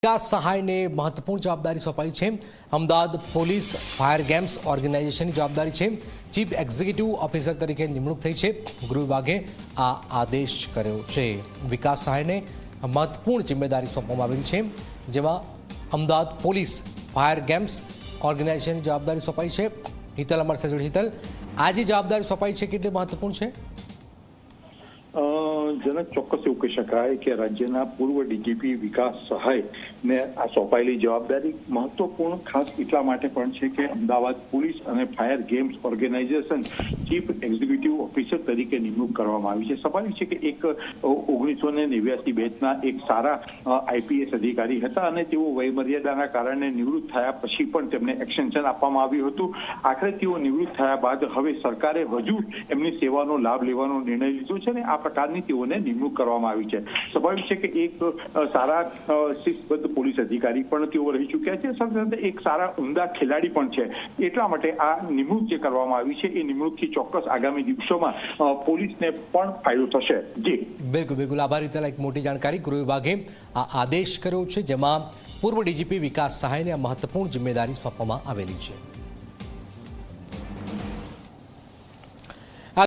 विकास सहाय ने महत्वपूर्ण जवाबदारी सौंपाई है। Ahmedabad police fire games organisation की जवाबदारी है। चीफ एक्ઝિક્યુટિવ ऑफिसर तरीके निमणूक थई है। गृह विभागे आ आदेश कर्यो छे। विकास सहाय ने महत्वपूर्ण जिम्मेदारी सौंपवामां आवेली छे, जेमां Ahmedabad police fire games organisation की जवाबदारी सौंपाई है। हीतल अमर से हीतल, आज जवाबदारी सौंपाई है केटली महत्वपूर्ण है? जनक ચોક્કસ એવું કહી શકાય કે રાજ્યના પૂર્વ ડીજીપી વિકાસ સહાય ને આ સોંપાયેલી જવાબદારી મહત્વપૂર્ણ ખાસ એટલા માટે પણ છે કે અમદાવાદ પોલીસ અને fire games organisation chief executive officer તરીકે નિમણૂક કરવામાં આવી છે। સ્વાભાવિક છે કે એક 1989 બેચના એક સારા આઈપીએસ અધિકારી હતા અને તેઓ વયમર્યાદાના કારણે નિવૃત્ત થયા પછી પણ તેમને એક્સટેન્શન આપવામાં આવ્યું હતું। આખરે તેઓ નિવૃત્ત થયા બાદ હવે સરકારે હજુ એમની સેવાનો લાભ લેવાનો નિર્ણય લીધો છે ને આ પ્રકારની તેઓને નિમણૂક કરવામાં આવી છે। સ્વાભાવિક છે કે એક સારા શિસ્તબદ્ધ પોલીસ અધિકારી પણ તેઓ રહી ચૂક્યા છે, સાથે સાથે એક સારા ઉમદા ખેલાડી પણ છે। એટલા માટે આ નિમણૂક જે કરવામાં આવી છે એ નિમણૂકથી ચોક્કસ આગામી દિવસોમાં પોલીસને પણ ફાયદો થશે। જી બિલકુલ બિલકુલ, આભારી તલા એક મોટી જાણકારી। ગૃહ વિભાગે આ આદેશ કર્યો છે, જેમાં પૂર્વ ડીજીપી વિકાસ સહાયને આ મહત્વપૂર્ણ જિમ્મેદારી સોંપવામાં આવેલી છે।